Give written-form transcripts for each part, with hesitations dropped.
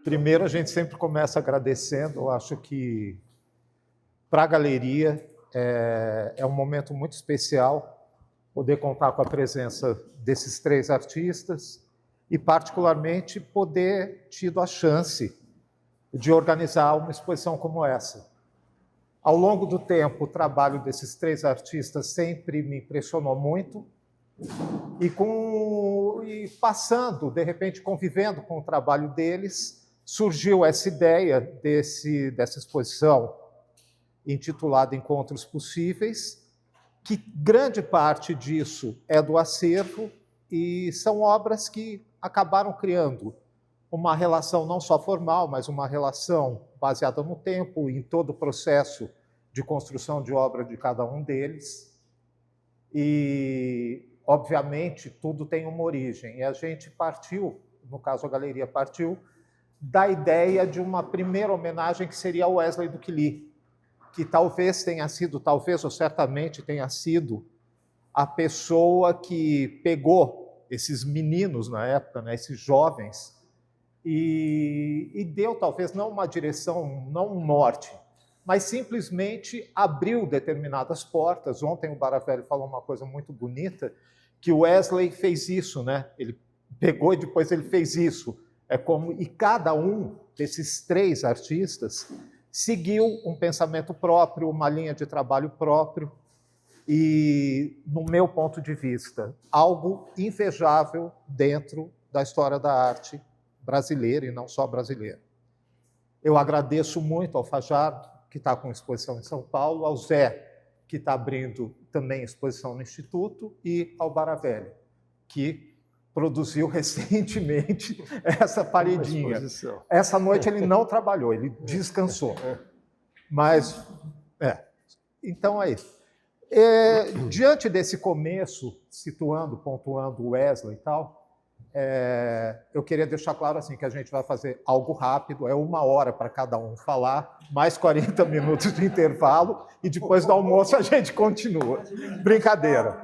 Primeiro, a gente sempre começa agradecendo. Eu acho que, para a galeria, é um momento muito especial poder contar com a presença desses 3 artistas e, particularmente, poder tido a chance de organizar uma exposição como essa. Ao longo do tempo, o trabalho desses 3 artistas sempre me impressionou muito e passando, de repente, convivendo com o trabalho deles, surgiu essa ideia dessa exposição intitulada Encontros Possíveis, que grande parte disso é do acervo e são obras que acabaram criando uma relação não só formal, mas uma relação baseada no tempo, em todo o processo de construção de obra de cada um deles. E, obviamente, tudo tem uma origem. E a gente partiu, no caso a galeria partiu, da ideia de uma primeira homenagem que seria ao Wesley do Quili, que talvez tenha sido, ou certamente tenha sido, a pessoa que pegou esses meninos na época, né, esses jovens, e deu talvez não uma direção, não um norte, mas simplesmente abriu determinadas portas. Ontem o Baravelli falou uma coisa muito bonita, que o Wesley fez isso, né? Ele pegou e depois ele fez isso. E cada um desses 3 artistas seguiu um pensamento próprio, uma linha de trabalho próprio e, no meu ponto de vista, algo invejável dentro da história da arte brasileira e não só brasileira. Eu agradeço muito ao Fajardo, que está com exposição em São Paulo, ao Zé, que está abrindo também exposição no Instituto, e ao Baravelli, que produziu recentemente essa paredinha. Essa noite ele não trabalhou, ele descansou. Mas, então é isso. Diante desse começo, pontuando o Wesley e tal, eu queria deixar claro assim, que a gente vai fazer algo rápido, é 1 hora para cada um falar, mais 40 minutos de intervalo, e depois do almoço a gente continua. Brincadeira.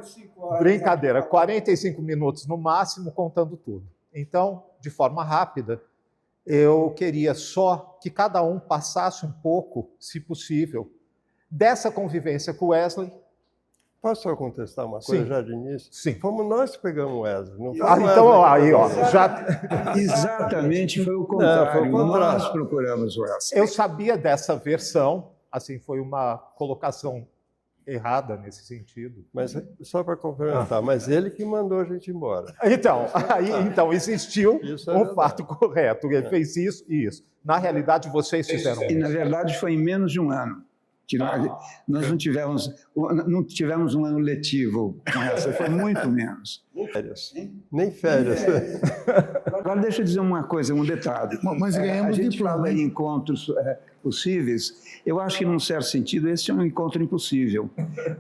45 minutos no máximo, contando tudo. Então, de forma rápida, eu queria só que cada um passasse um pouco, se possível, dessa convivência com o Wesley. Posso só contestar uma coisa já de início? Sim. Fomos nós que pegamos o Wesley. Não foi então, aí, ó. Exatamente, foi o contrário. Nós procuramos o Wesley. Eu sabia dessa versão, assim, foi uma colocação errada nesse sentido. Mas, só para complementar, mas ele que mandou a gente embora. Então existiu um fato correto. Ele fez isso e isso. Na realidade, vocês fizeram isso. E, na verdade, foi em menos de 1 ano. Que nós não tivemos um ano letivo com essa, foi muito menos. Nem férias. Agora, deixa eu dizer uma coisa, um detalhe. Mas ganhamos a gente diploma. fala em encontros possíveis, eu acho que, num certo sentido, esse é um encontro impossível.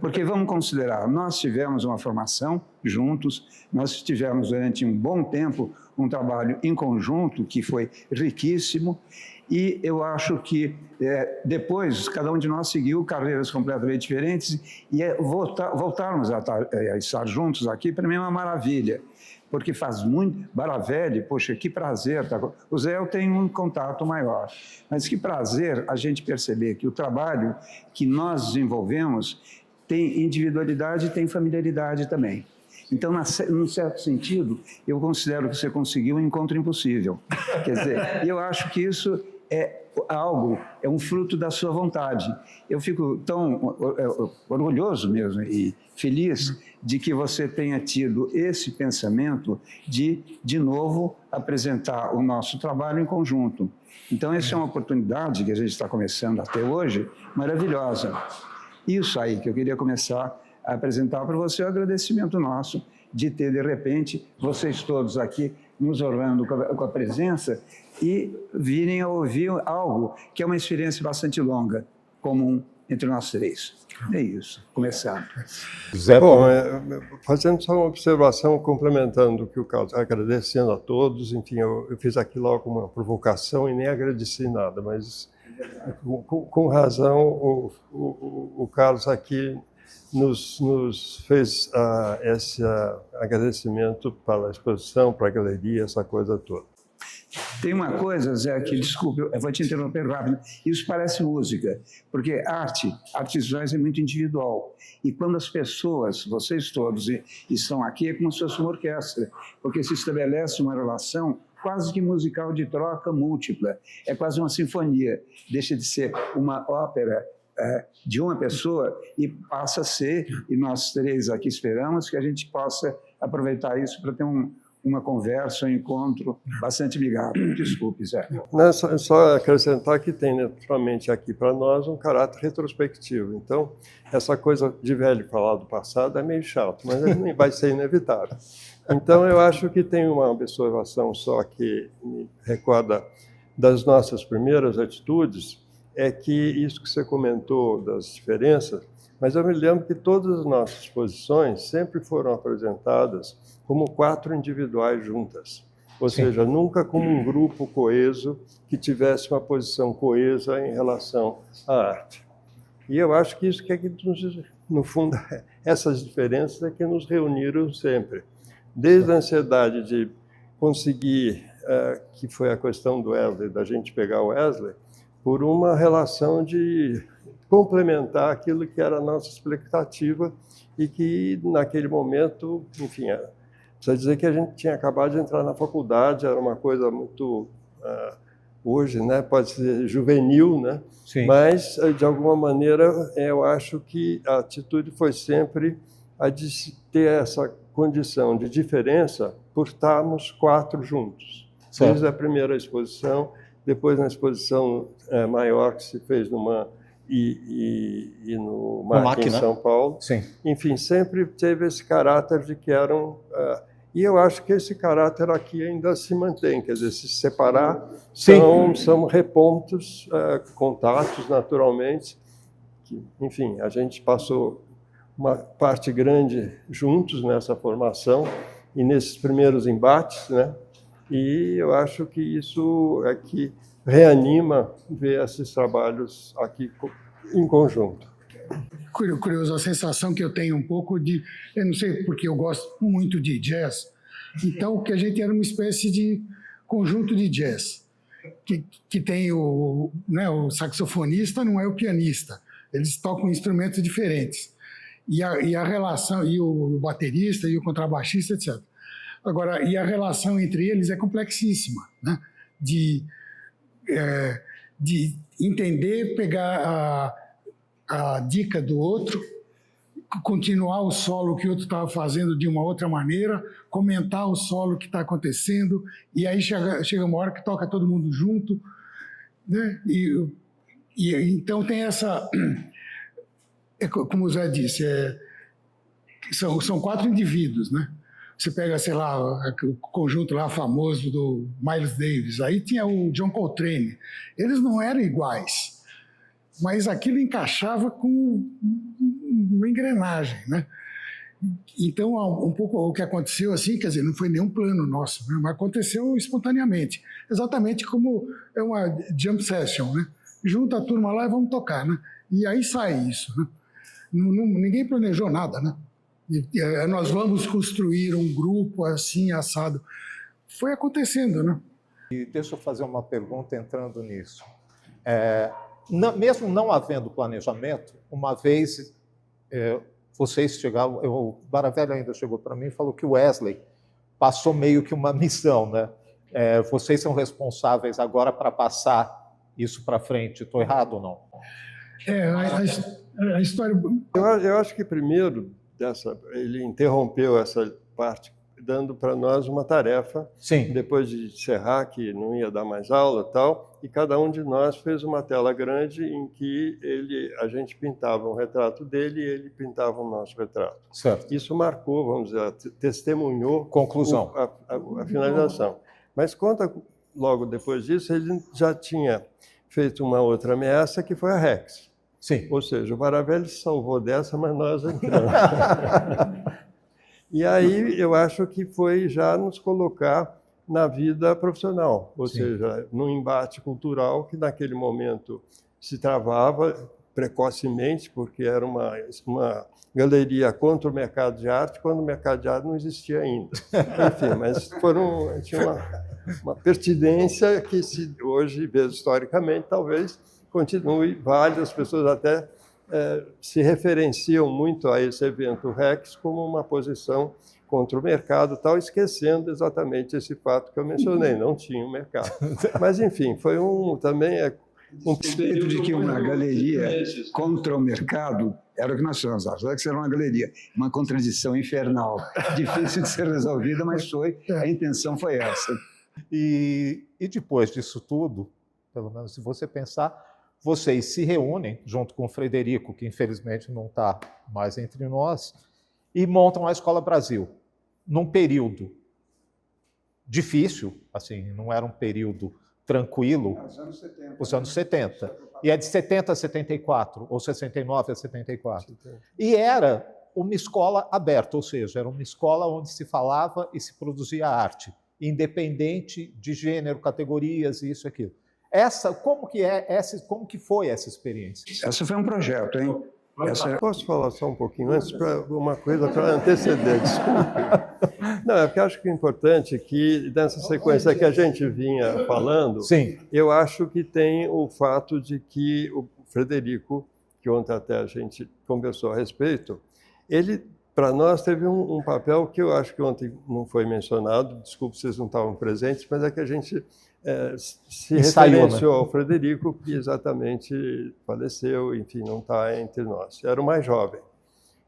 Porque, vamos considerar, nós tivemos uma formação juntos, nós tivemos, durante um bom tempo, um trabalho em conjunto que foi riquíssimo, e eu acho que depois cada um de nós seguiu carreiras completamente diferentes e voltarmos a estar juntos aqui, para mim é uma maravilha, porque faz muito... Baravelli, poxa, que prazer. O Zé eu tenho um contato maior, mas que prazer a gente perceber que o trabalho que nós desenvolvemos tem individualidade e tem familiaridade também. Então, num certo sentido, eu considero que você conseguiu um encontro impossível. Quer dizer, eu acho que isso é um fruto da sua vontade. Eu fico tão orgulhoso mesmo e feliz de que você tenha tido esse pensamento de novo, apresentar o nosso trabalho em conjunto. Então, essa é uma oportunidade que a gente está começando a ter hoje, maravilhosa. Isso aí que eu queria começar a apresentar para você, o agradecimento nosso de ter, de repente, vocês todos aqui nos honrando com a presença e virem a ouvir algo que é uma experiência bastante longa, comum entre nós 3. É isso, começando. Bom, fazendo só uma observação, complementando o que o Carlos, agradecendo a todos, enfim, eu fiz aqui logo uma provocação e nem agradeci nada, mas com razão o Carlos aqui nos fez esse agradecimento para a exposição, para a galeria, essa coisa toda. Tem uma coisa, Zé, que, desculpe, eu vou te interromper rápido. Isso parece música, porque artes visuais é muito individual. E quando as pessoas, vocês todos, estão aqui, é como se fosse uma orquestra, porque se estabelece uma relação quase que musical de troca múltipla. É quase uma sinfonia. Deixa de ser uma ópera de uma pessoa e passa a ser, e nós três aqui esperamos que a gente possa aproveitar isso para ter uma conversa, um encontro bastante amigável. Desculpe, Zé. Não, só acrescentar que tem, naturalmente, aqui para nós um caráter retrospectivo. Então, essa coisa de velho falar do passado é meio chato, mas vai ser inevitável. Então, eu acho que tem uma observação só que me recorda das nossas primeiras atitudes, é que isso que você comentou das diferenças, mas eu me lembro que todas as nossas posições sempre foram apresentadas como 4 individuais juntas. Ou seja, nunca como um grupo coeso que tivesse uma posição coesa em relação à arte. E eu acho que isso que é que, no fundo, essas diferenças é que nos reuniram sempre. Desde a ansiedade de conseguir, que foi a questão do Wesley, da gente pegar o Wesley, por uma relação de complementar aquilo que era a nossa expectativa e que, naquele momento, enfim, precisa dizer que a gente tinha acabado de entrar na faculdade, era uma coisa muito, hoje, né, pode ser juvenil, né? Sim. Mas, de alguma maneira, eu acho que a atitude foi sempre a de ter essa condição de diferença por estarmos 4 juntos. Certo. Desde a primeira exposição, depois na exposição maior que se fez no MAC em São Paulo. Sim. Enfim, sempre teve esse caráter de que eram... e eu acho que esse caráter aqui ainda se mantém, quer dizer, se separar são repontos, contatos naturalmente. Que, enfim, a gente passou uma parte grande juntos nessa formação e nesses primeiros embates, né? E eu acho que isso é que reanima ver esses trabalhos aqui em conjunto. Curioso, a sensação que eu tenho um pouco de... Eu não sei porque eu gosto muito de jazz, então que a gente era uma espécie de conjunto de jazz, que tem o saxofonista, não é o pianista, eles tocam instrumentos diferentes, e a relação, e o baterista, e o contrabaixista, etc. Agora, e a relação entre eles é complexíssima, né? De entender, pegar a dica do outro, continuar o solo que o outro estava fazendo de uma outra maneira, comentar o solo que está acontecendo, e aí chega uma hora que toca todo mundo junto, né? E então tem essa... como o Zé disse, são 4 indivíduos, né? Você pega, sei lá, o conjunto lá famoso do Miles Davis, aí tinha o John Coltrane. Eles não eram iguais, mas aquilo encaixava com uma engrenagem, né? Então, um pouco o que aconteceu assim, quer dizer, não foi nenhum plano nosso, né? Mas aconteceu espontaneamente, exatamente como é uma jump session, né? Junta a turma lá e vamos tocar, né? E aí sai isso, né? Ninguém planejou nada, né? Nós vamos construir um grupo assim, assado. Foi acontecendo, né? E deixa eu fazer uma pergunta entrando nisso. Mesmo não havendo planejamento, uma vez vocês chegaram, o Baravelli ainda chegou para mim e falou que o Wesley passou meio que uma missão, né? Vocês são responsáveis agora para passar isso para frente. Estou errado ou não? A história... Eu acho que primeiro ele interrompeu essa parte dando para nós uma tarefa. Sim. Depois de encerrar, que não ia dar mais aula e tal, e cada um de nós fez uma tela grande em que a gente pintava um retrato dele e ele pintava o nosso retrato. Certo. Isso marcou, vamos dizer, testemunhou conclusão, a finalização. Mas conta logo depois disso, ele já tinha feito uma outra ameaça, que foi a Rex. Sim. Ou seja, o Baravelli se salvou dessa, mas nós entramos. E aí eu acho que foi já nos colocar na vida profissional, ou seja, num embate cultural que naquele momento se travava precocemente, porque era uma galeria contra o mercado de arte, quando o mercado de arte não existia ainda. Enfim, mas tinha uma pertinência que, se hoje vê historicamente, talvez continue válida. As pessoas até se referenciam muito a esse evento Rex como uma posição contra o mercado, tal, esquecendo exatamente esse fato que eu mencionei, não tinha um mercado. Mas, enfim, foi também um respeito de que uma galeria contra o mercado era o que nós chamamos, apesar que era uma galeria, uma contradição infernal, difícil de ser resolvida, mas a intenção foi essa. E depois disso tudo, pelo menos se você pensar, vocês se reúnem junto com o Frederico, que infelizmente não está mais entre nós, e montam a Escola Brasil, num período difícil, assim, não era um período tranquilo, os anos 70. E é de 70 a 74, ou 69 a 74. E era uma escola aberta, ou seja, era uma escola onde se falava e se produzia arte, independente de gênero, categorias, isso e aquilo. Como que foi essa experiência? Essa foi um projeto, hein? Posso falar só um pouquinho antes, uma coisa para anteceder, desculpe. Não, é porque eu acho que é importante que, nessa sequência que a gente vinha falando, sim, eu acho que tem o fato de que o Frederico, que ontem até a gente conversou a respeito, ele, para nós, teve um papel que eu acho que ontem não foi mencionado, desculpe, vocês não estavam presentes, mas é que a gente se referenciou ao Frederico, que exatamente faleceu, enfim, não está entre nós. Era o mais jovem.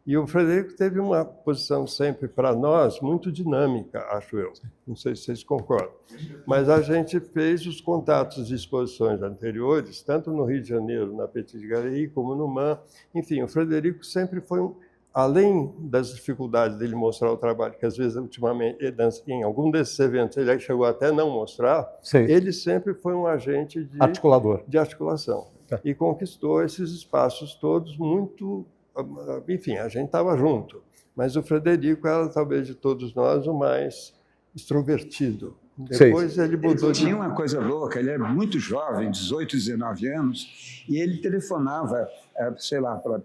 E o Frederico teve uma posição sempre, para nós, muito dinâmica, acho eu. Não sei se vocês concordam. Mas a gente fez os contatos de exposições anteriores, tanto no Rio de Janeiro, na Petit Galerie, como no MAN. Enfim, o Frederico sempre foi além das dificuldades dele mostrar o trabalho, que às vezes, ultimamente, em algum desses eventos, ele chegou até não mostrar, sim, ele sempre foi um agente de articulação. E conquistou esses espaços todos muito... Enfim, a gente estava junto. Mas o Frederico era, talvez, de todos nós, o mais extrovertido. Depois ele mudou de... Tinha uma coisa louca, ele era muito jovem, 18, 19 anos, e ele telefonava, sei lá, para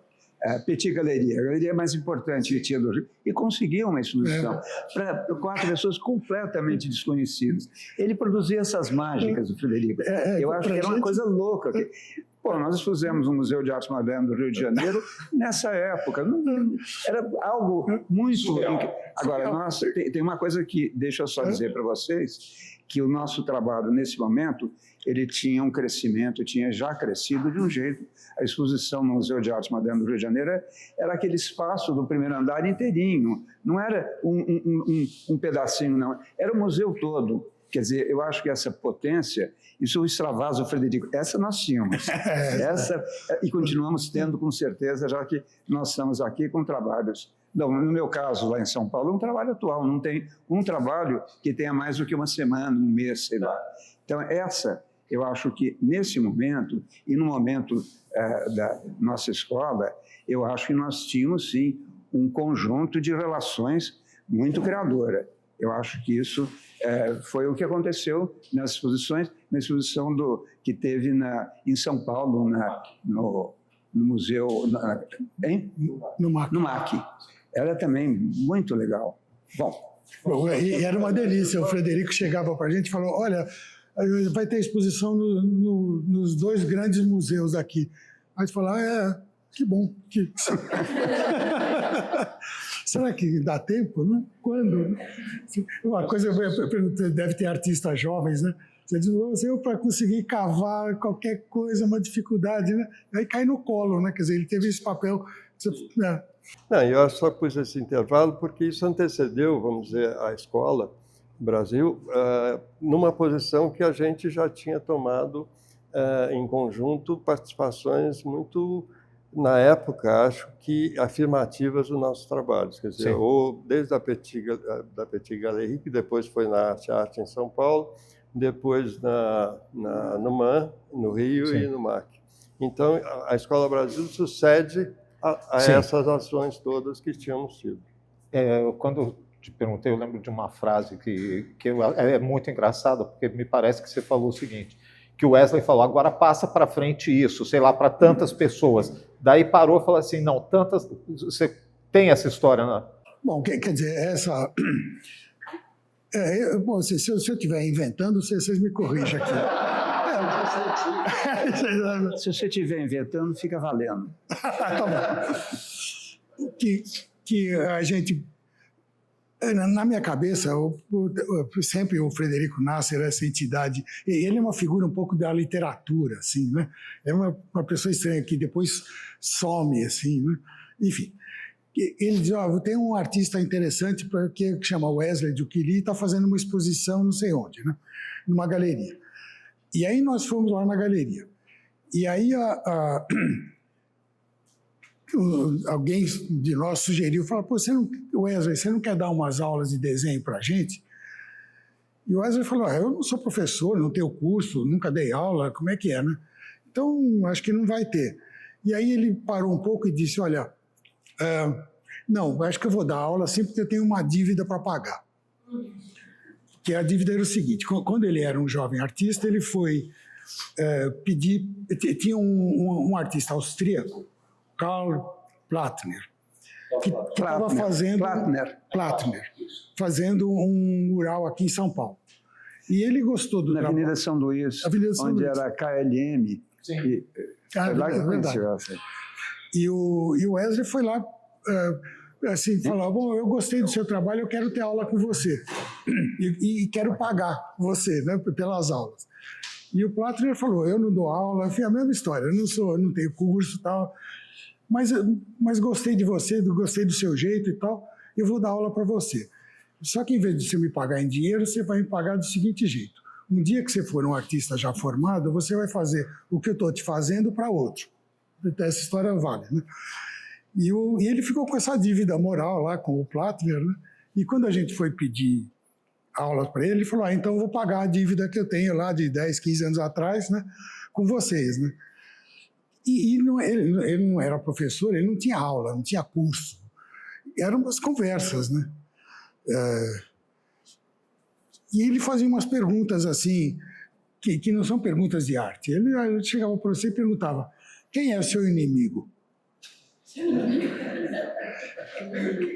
Petit Galeria, a galeria mais importante que tinha do Rio, e conseguia uma exposição para 4 pessoas completamente desconhecidas. Ele produzia essas mágicas, o Frederico. Eu acho que era uma coisa louca. Pô, nós expusemos no Museu de Arte Moderna do Rio de Janeiro nessa época. Era algo muito... Agora, tem uma coisa que, deixa eu só dizer para vocês, que o nosso trabalho, nesse momento, ele tinha um crescimento, tinha já crescido de um jeito. A exposição no Museu de Arte Moderna do Rio de Janeiro era aquele espaço do primeiro andar inteirinho, não era um pedacinho, não. Era o museu todo. Quer dizer, eu acho que essa potência, isso extravasa o Frederico. Essa nós tínhamos. E continuamos tendo, com certeza, já que nós estamos aqui com trabalhos. Não, no meu caso, lá em São Paulo, é um trabalho atual, não tem um trabalho que tenha mais do que uma semana, um mês, sei lá. Então, eu acho que nesse momento, e no momento da nossa escola, eu acho que nós tínhamos, sim, um conjunto de relações muito criadora. Eu acho que isso foi o que aconteceu nas exposições, na exposição que teve em São Paulo, no museu... No MAC. Era também muito legal. Bom, e era uma delícia. O Frederico chegava para a gente e falou, olha, vai ter exposição nos 2 grandes museus aqui. Aí a gente falou, que bom. Será que dá tempo? Né? Quando? Uma coisa, eu perguntei, deve ter artistas jovens, né? Você diz, eu para conseguir cavar qualquer coisa, uma dificuldade, né? Aí cai no colo, né? Quer dizer, ele teve esse papel... Não, eu só pus esse intervalo porque isso antecedeu, vamos dizer, a escola, o Brasil, numa posição que a gente já tinha tomado em conjunto participações muito, na época, acho que afirmativas dos nossos trabalhos. Quer dizer, ou desde a Petit Galerie, que depois foi na Arte em São Paulo, depois no MAN, no Rio, sim, e no MAC. Então, a Escola Brasil sucede a essas ações todas que tínhamos tido. Quando eu te perguntei, eu lembro de uma frase que é muito engraçada, porque me parece que você falou o seguinte, que o Wesley falou, agora passa para frente isso, sei lá, para tantas pessoas. Daí parou e falou assim, não, tantas... Você tem essa história, né? Bom, quer dizer, essa... bom, se eu estiver inventando, vocês me corrigem aqui. Se você estiver inventando, fica valendo. Tá bom. Que a gente... Na minha cabeça, sempre o Frederico Nasser, essa entidade, ele é uma figura um pouco da literatura, assim, né? É uma pessoa estranha que depois some, assim, né? Enfim, ele diz, tem um artista interessante que chama Wesley Dukili e está fazendo uma exposição não sei onde, né? Numa galeria. E aí nós fomos lá na galeria. E aí alguém de nós sugeriu, falou, pô, Wesley, você não quer dar umas aulas de desenho para a gente? E o Wesley falou, eu não sou professor, não tenho curso, nunca dei aula, como é que é, né? Então, acho que não vai ter. E aí ele parou um pouco e disse, olha, não, acho que eu vou dar aula sim, porque eu tenho uma dívida para pagar. Que a dívida era o seguinte, quando ele era um jovem artista, ele foi pedir... Tinha um artista austríaco, Karl Plattner, que estava fazendo um mural aqui em São Paulo. E ele gostou do trabalho. Na Avenida São Luís, onde era a KLM. Sim. Lá que conheceu. E o Wesley foi lá, assim, falou, bom, eu gostei do seu trabalho, eu quero ter aula com você. E quero pagar você, né, pelas aulas. E o Plattner falou, eu não dou aula, enfim, a mesma história, eu não tenho curso e tal... Mas gostei de você, gostei do seu jeito e tal, eu vou dar aula para você. Só que em vez de você me pagar em dinheiro, você vai me pagar do seguinte jeito. Um dia que você for um artista já formado, você vai fazer o que eu estou te fazendo para outro. Então, essa história vale, né? E ele ficou com essa dívida moral lá com o Plattner, né? E quando a gente foi pedir aulas para ele falou, então eu vou pagar a dívida que eu tenho lá de 10, 15 anos atrás, né, com vocês, né? E ele não era professor, ele não tinha aula, não tinha curso. Eram umas conversas, né? E ele fazia umas perguntas assim, que não são perguntas de arte. Ele chegava para você e perguntava, quem é o seu inimigo?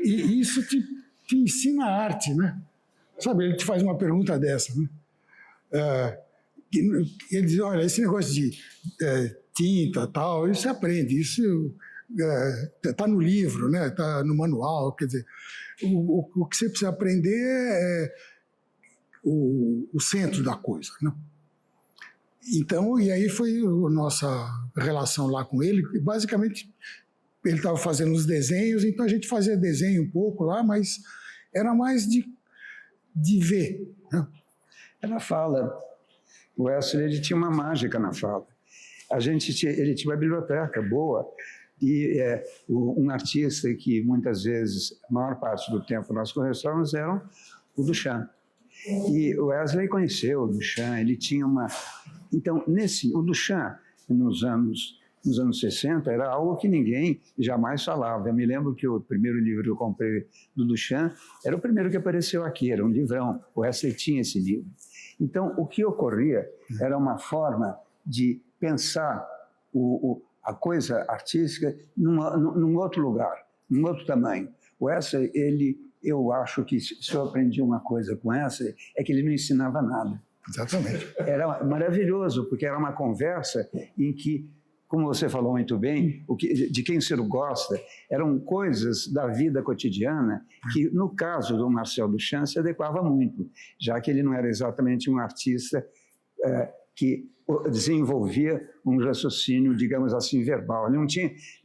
E isso te ensina a arte, né? Sabe, ele te faz uma pergunta dessa, né? Ele diz, olha, esse negócio de tinta tal, isso você aprende, isso está no livro, né? Está no manual, quer dizer, o que você precisa aprender é o centro da coisa, né? Então, e aí foi a nossa relação lá com ele, basicamente ele estava fazendo os desenhos, então a gente fazia desenho um pouco lá, mas era mais de ver, né? Ela fala, o Wesley, ele tinha uma mágica na fala. Ele tinha uma biblioteca boa e um artista que muitas vezes, a maior parte do tempo nós conversávamos, era o Duchamp. E o Wesley conheceu o Duchamp, ele tinha uma... Então, o Duchamp, nos anos 60, era algo que ninguém jamais falava. Eu me lembro que o primeiro livro que eu comprei do Duchamp era o primeiro que apareceu aqui, era um livrão. O Wesley tinha esse livro. Então, o que ocorria era uma forma de pensar a coisa artística num outro lugar, num outro tamanho. O Wesley, eu acho que se eu aprendi uma coisa com Wesley, é que ele não ensinava nada. Exatamente. Era maravilhoso, porque era uma conversa em que, como você falou muito bem, de quem você gosta, eram coisas da vida cotidiana que, no caso do Marcel Duchamp, se adequava muito, já que ele não era exatamente um artista que desenvolvia um raciocínio, digamos assim, verbal. Ele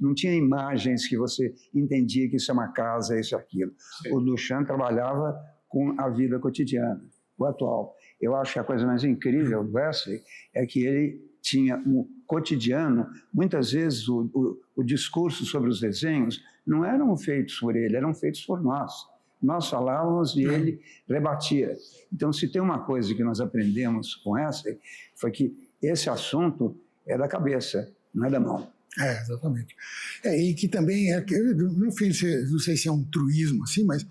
não tinha imagens que você entendia que isso é uma casa, isso é aquilo. Sim. O Duchamp trabalhava com a vida cotidiana, o atual. Eu acho que a coisa mais incrível do Wesley é que ele tinha um cotidiano, muitas vezes o discurso sobre os desenhos não eram feitos por ele, eram feitos por nós. Nós falávamos e ele rebatia. Então, se tem uma coisa que nós aprendemos com Wesley, foi que esse assunto é da cabeça, não é da mão. Exatamente. E que também, não sei se é um truísmo assim, mas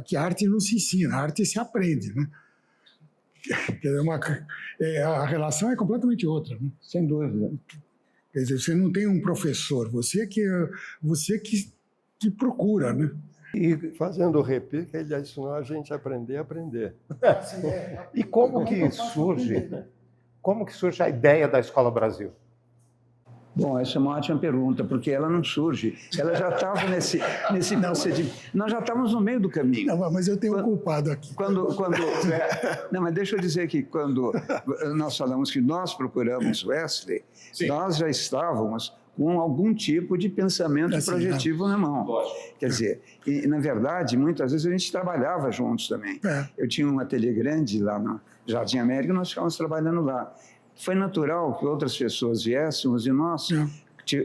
que a arte não se ensina, a arte se aprende, né? Quer dizer, a relação é completamente outra, né? Sem dúvida. Quer dizer, você não tem um professor, você que procura, né? E fazendo o repique, ele ensinou a gente a aprender. E como que surge a ideia da Escola Brasil? Bom, essa é uma ótima pergunta, porque ela não surge. Ela já estava nesse procedimento. Nós já estávamos no meio do caminho. Não, mas eu tenho um culpado aqui. Não, mas deixa eu dizer que quando nós falamos que nós procuramos Wesley, Sim. nós já estávamos com algum tipo de pensamento projetivo na mão. Quer dizer, e, na verdade, muitas vezes a gente trabalhava juntos também. Eu tinha um ateliê grande lá no Jardim América e nós ficávamos trabalhando lá. Foi natural que outras pessoas viéssemos e nós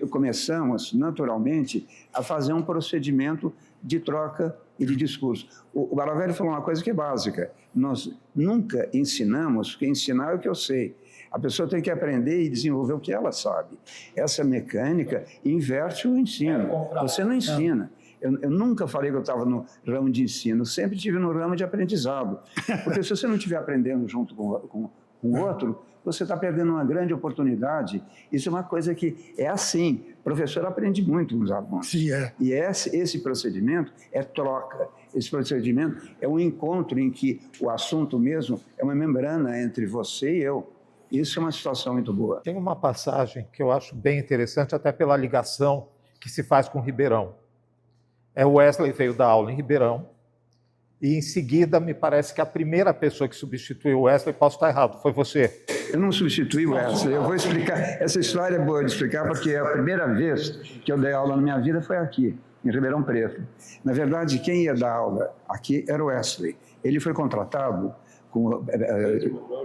começamos, naturalmente, a fazer um procedimento de troca e de discurso. O Baravelli falou uma coisa que é básica. Nós nunca ensinamos, porque ensinar é o que eu sei. A pessoa tem que aprender e desenvolver o que ela sabe. Essa mecânica inverte o ensino. Você não ensina. Eu nunca falei que eu estava no ramo de ensino, sempre estive no ramo de aprendizado. Porque se você não estiver aprendendo junto com o outro, você está perdendo uma grande oportunidade. Isso é uma coisa que é assim. O professor aprende muito com os alunos. Sim, é. E esse procedimento é troca. Esse procedimento é um encontro em que o assunto mesmo é uma membrana entre você e eu. Isso é uma situação muito boa. Tem uma passagem que eu acho bem interessante, até pela ligação que se faz com Ribeirão. O Wesley veio dar aula em Ribeirão, e em seguida, me parece que a primeira pessoa que substituiu o Wesley, posso estar errado, foi você. Eu não substituí o Wesley, eu vou explicar. Essa história é boa de explicar, porque a primeira vez que eu dei aula na minha vida foi aqui, em Ribeirão Preto. Na verdade, quem ia dar aula aqui era o Wesley. Ele foi contratado com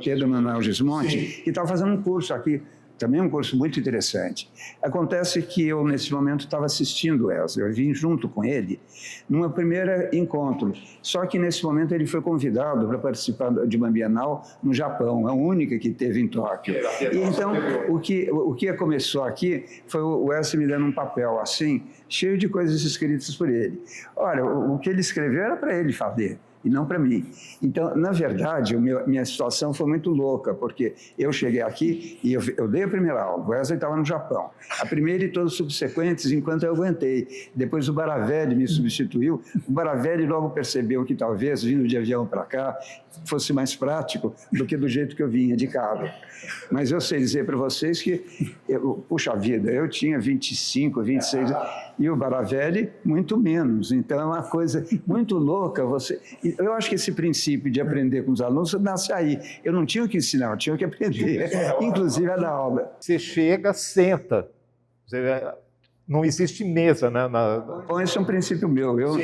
Pedro Manuel Gismonti, que estava fazendo um curso aqui, também um curso muito interessante. Acontece que eu, nesse momento, estava assistindo o Wesley, eu vim junto com ele num primeiro encontro, só que nesse momento ele foi convidado para participar de uma Bienal no Japão, a única que teve em Tóquio. E então, o que começou aqui foi o Wesley me dando um papel assim, cheio de coisas escritas por ele. Olha, o que ele escreveu era para ele fazer, e não para mim. Então, na verdade, minha situação foi muito louca, porque eu cheguei aqui e eu dei a primeira aula, o Wesley estava no Japão. A primeira e todas as subsequentes, enquanto eu aguentei. Depois o Baravelli me substituiu. O Baravelli logo percebeu que talvez, vindo de avião para cá, fosse mais prático do que do jeito que eu vinha, de carro. Mas eu sei dizer para vocês que, puxa vida, eu tinha 25, 26 e o Baravelli muito menos. Então, é uma coisa muito louca. Eu acho que esse princípio de aprender com os alunos nasce aí. Eu não tinha o que ensinar, eu tinha o que aprender, inclusive a dar aula. Você chega, senta. Não existe mesa, né? Bom, esse é um princípio meu. Eu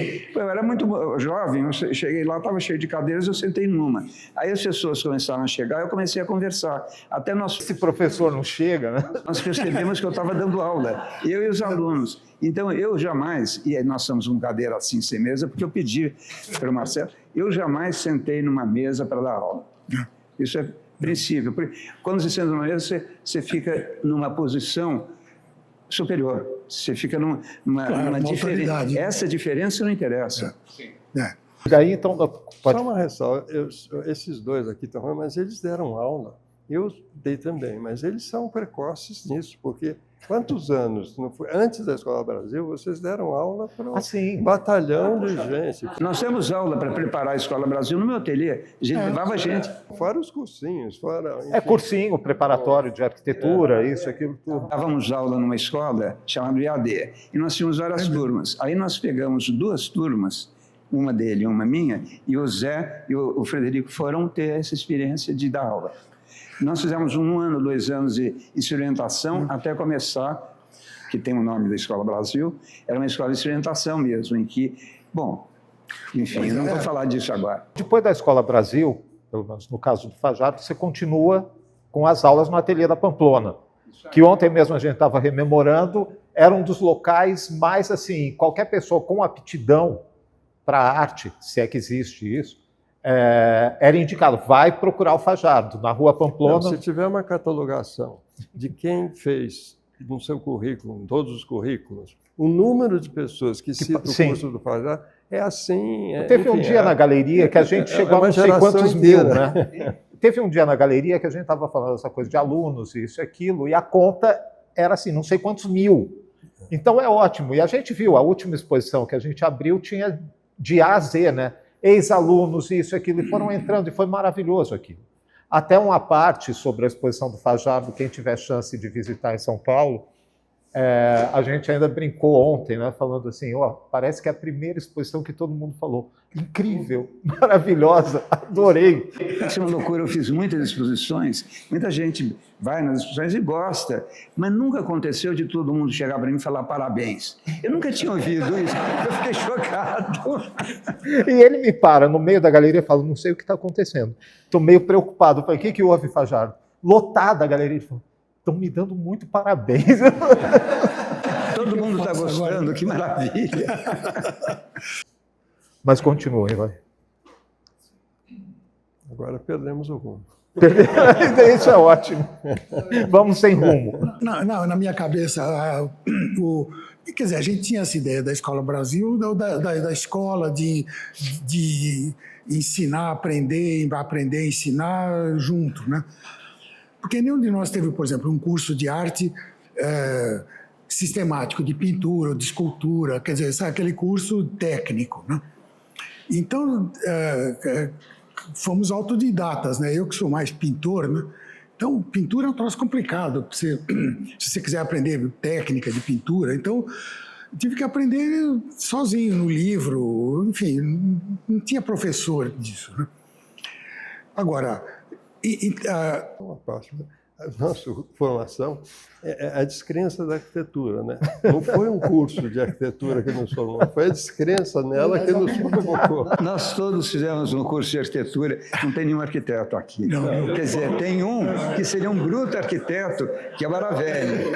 era muito jovem, eu cheguei lá, estava cheio de cadeiras, eu sentei numa. Aí as pessoas começaram a chegar, eu comecei a conversar. Até Esse professor não chega, né? nós percebemos que eu estava dando aula, eu e os alunos. Então, eu jamais, e nós estamos com cadeira assim, sem mesa, porque eu pedi para o Marcelo, eu jamais sentei numa mesa para dar aula. Isso é princípio. Quando você senta numa mesa, você fica numa posição superior. Você fica numa diferença. Essa diferença não interessa. E aí, então, Só uma ressalva, esses dois aqui estão, mas eles deram aula, eu dei também, mas eles são precoces nisso, porque quantos anos, antes da Escola Brasil, vocês deram aula para um batalhão de gente. Nós temos aula para preparar a Escola Brasil no meu ateliê, a gente levava gente. Fora os cursinhos, fora... É cursinho preparatório de arquitetura, isso, aquilo, tudo. Dávamos aula numa escola chamada IAD, e nós tínhamos várias turmas. Aí nós pegamos 2 turmas, uma dele e uma minha, e o Zé e o Frederico foram ter essa experiência de dar aula. Nós fizemos 1 ano, 2 anos de orientação até começar, que tem o nome da Escola Brasil, era uma escola de orientação mesmo, em que, bom, enfim, eu não vou falar disso agora. Depois da Escola Brasil, pelo menos no caso do Fajardo, você continua com as aulas no ateliê da Pamplona, que ontem mesmo a gente estava rememorando, era um dos locais mais, assim, qualquer pessoa com aptidão para a arte, se é que existe isso, era indicado, vai procurar o Fajardo, na Rua Pamplona. Não, se tiver uma catalogação de quem fez no seu currículo, em todos os currículos, o número de pessoas que citam o curso do Fajardo é assim... Teve um dia na galeria que a gente chegou a não sei quantos mil, né? teve um dia na galeria que a gente estava falando essa coisa de alunos, isso e aquilo, e a conta era assim, não sei quantos mil. Então é ótimo. E a gente viu, a última exposição que a gente abriu tinha de A a Z, né? Ex-alunos, isso e aquilo, e foram entrando, e foi maravilhoso aquilo. Até uma parte sobre a exposição do Fajardo, quem tiver chance de visitar em São Paulo, a gente ainda brincou ontem, né, falando assim, parece que é a primeira exposição que todo mundo falou. Incrível, maravilhosa, adorei. Isso é uma loucura, eu fiz muitas exposições, muita gente vai nas exposições e gosta, mas nunca aconteceu de todo mundo chegar para mim e falar parabéns. Eu nunca tinha ouvido isso, eu fiquei chocado. E ele me para no meio da galeria e fala, não sei o que está acontecendo. Estou meio preocupado. Eu falei, o que houve, Fajardo? Lotada a galeria. Ele falou, estão me dando muito parabéns. Todo mundo está gostando, que maravilha. Mas continue, vai. Agora perdemos o rumo. Isso é ótimo. Vamos sem rumo. Não, na minha cabeça, quer dizer, a gente tinha essa ideia da Escola Brasil, da escola de ensinar, aprender, ensinar junto, né? Porque nenhum de nós teve, por exemplo, um curso de arte sistemático, de pintura, de escultura, quer dizer, sabe, aquele curso técnico, né? Então, fomos autodidatas, né? Eu que sou mais pintor, né? Então, pintura é um troço complicado. Se você quiser aprender técnica de pintura, então tive que aprender sozinho no livro, enfim, não tinha professor disso, né? Agora, Uma parte da nossa formação é a descrença da arquitetura, né? Não foi um curso de arquitetura que nos formou, foi a descrença nela que nos provocou. Nós todos fizemos um curso de arquitetura, não tem nenhum arquiteto aqui. Não. Quer dizer, tem um que seria um bruto arquiteto, que é Baravelli.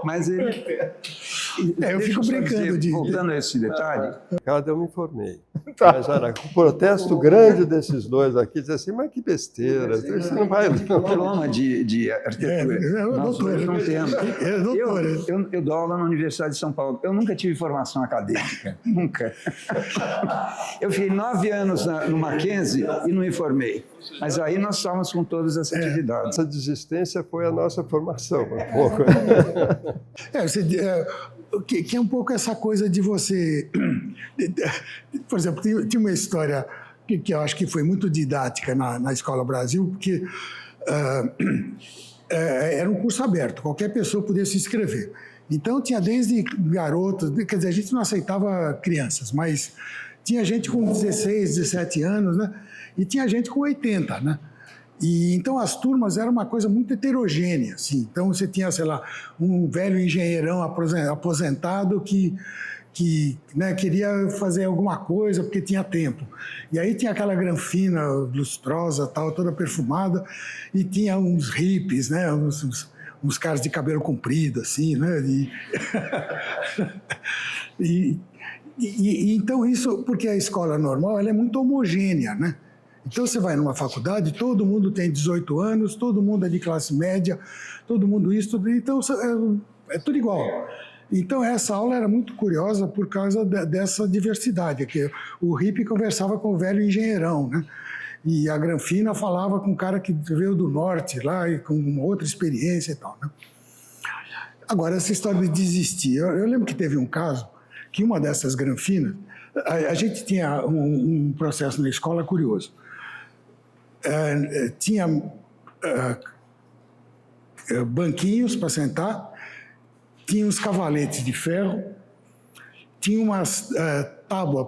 Mas ele... eu fico brincando voltando a esse detalhe... Eu me informei. Mas era o protesto grande desses dois aqui, dizer assim, mas que besteira, isso não vai... Diploma de arquitetura. Nós dois não temos. Eu dou aula na Universidade de São Paulo. Eu nunca tive formação acadêmica, nunca. Eu fiquei 9 anos no Mackenzie e não me formei. Mas aí nós estávamos com todas as atividades. Essa desistência foi a nossa formação, um pouco. Que é um pouco essa coisa de você... Por exemplo, tinha uma história que eu acho que foi muito didática na Escola Brasil, porque era um curso aberto, qualquer pessoa podia se inscrever. Então, tinha desde garotos, quer dizer, a gente não aceitava crianças, mas tinha gente com 16, 17 anos, né? E tinha gente com 80, né? E, então, as turmas eram uma coisa muito heterogênea, assim. Então, você tinha, sei lá, um velho engenheirão aposentado que né, queria fazer alguma coisa porque tinha tempo. E aí tinha aquela granfina lustrosa, tal, toda perfumada, e tinha uns hippies, né, uns caras de cabelo comprido, assim, né? Então, isso, porque a escola normal ela é muito homogênea, né? Então, você vai numa faculdade, todo mundo tem 18 anos, todo mundo é de classe média, todo mundo isso, tudo, então é tudo igual. Então, essa aula era muito curiosa por causa dessa diversidade, que o hippie conversava com o velho engenheirão, né? E a granfina falava com um cara que veio do norte lá e com uma outra experiência e tal, né? Agora, essa história de desistir. Eu lembro que teve um caso que uma dessas granfinas, a gente tinha um processo na escola curioso. Tinha banquinhos para sentar, tinha uns cavaletes de ferro, tinha umas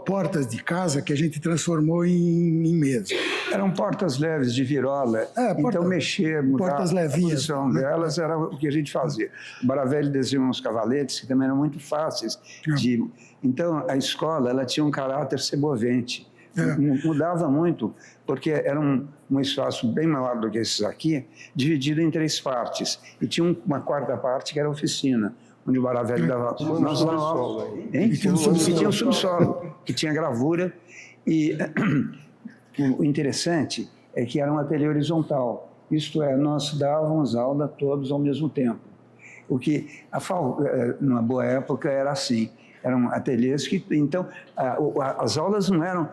portas de casa que a gente transformou em mesa. Eram portas leves de virola, então mexer, mudar portas levinhas, a posição delas era o que a gente fazia. O Baravelli desenhou uns cavaletes que também eram muito fáceis de... Então, a escola ela tinha um caráter semovente. Mudava muito, porque era um espaço bem maior do que esses aqui, dividido em 3 partes. E tinha uma quarta parte que era a oficina, onde o Baravelli dava... E tinha um subsolo, que tinha gravura. E o interessante é que era um ateliê horizontal. Isto é, nós dávamos aula todos ao mesmo tempo. O que, numa boa época, era assim. Eram ateliês que, então, as aulas não eram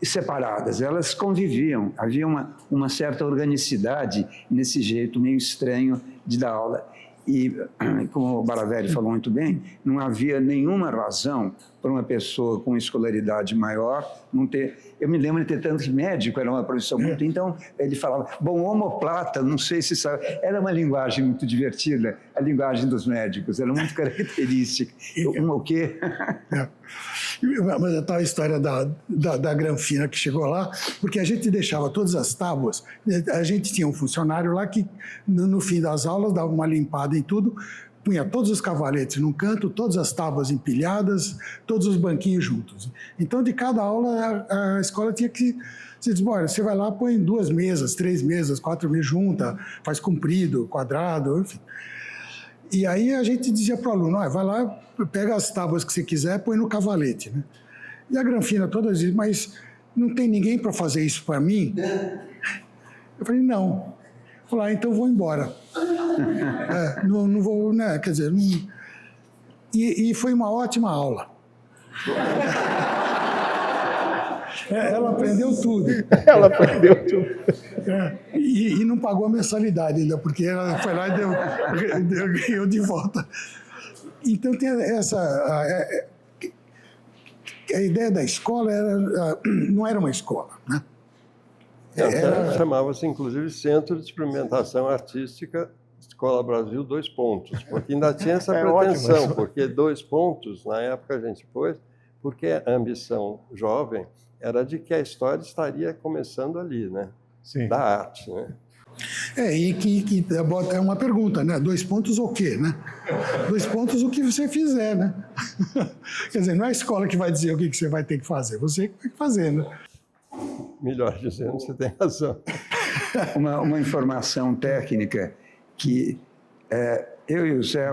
separadas, elas conviviam, havia uma certa organicidade nesse jeito meio estranho de dar aula. E, como o Baravelli falou muito bem, não havia nenhuma razão para uma pessoa com escolaridade maior não ter... Eu me lembro de ter tanto que médico, era uma profissão muito... Então, ele falava, bom, omoplata, não sei se sabe... Era uma linguagem muito divertida, a linguagem dos médicos, era muito característica. O quê? Mas a tal história da granfina que chegou lá, porque a gente deixava todas as tábuas, a gente tinha um funcionário lá que, no fim das aulas, dava uma limpada em tudo, punha todos os cavaletes num canto, todas as tábuas empilhadas, todos os banquinhos juntos. Então, de cada aula, a escola tinha que... Você diz, olha, você vai lá, põe 2 mesas, 3 mesas, 4 mesas, junta, faz comprido, quadrado, enfim. E aí a gente dizia para o aluno, vai lá, pega as tábuas que você quiser, põe no cavalete, né? E a granfina toda dizia, mas não tem ninguém para fazer isso para mim? Eu falei, não. Eu falei, então vou embora. Não vou, né? Quer dizer, não... E foi uma ótima aula. Ela aprendeu tudo. Ela aprendeu tudo. E não pagou a mensalidade ainda, porque ela foi lá e ganhou de volta. Então tem a ideia da escola não era uma escola, né? Chamava-se, inclusive, Centro de Experimentação Artística Escola Brasil 2 pontos, porque ainda tinha essa pretensão, ótimo. porque 2 pontos, na época a gente pôs, porque a ambição jovem era de que a história estaria começando ali, né? Sim. Da arte, né? E que é uma pergunta, né? 2 pontos o quê, né? 2 pontos o que você fizer, né? Quer dizer, não é a escola que vai dizer o que você vai ter que fazer, você que tem que fazer, né? Melhor dizendo, você tem razão. Uma informação técnica que eu e o Zé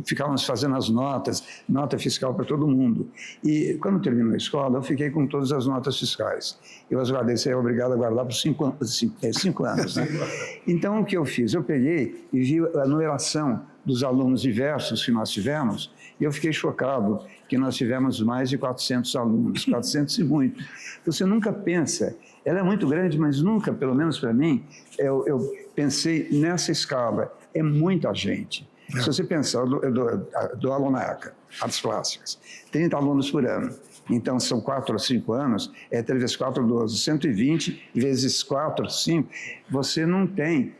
ficávamos fazendo as notas, nota fiscal para todo mundo. E quando terminou a escola, eu fiquei com todas as notas fiscais. Eu as guardei, você é obrigado a guardar por 5 anos. Né? Então, o que eu fiz? Eu peguei e vi a numeração dos alunos diversos que nós tivemos, e eu fiquei chocado que nós tivemos mais de 400 alunos, 400 e muito. Você nunca pensa, ela é muito grande, mas nunca, pelo menos para mim, eu pensei nessa escala. É muita gente. Se você pensar, do Alunaca, Artes Plásticas, 30 alunos por ano. Então, são 4 ou 5 anos, 3 vezes 4, 12, 120 vezes 4, 5. Você não tem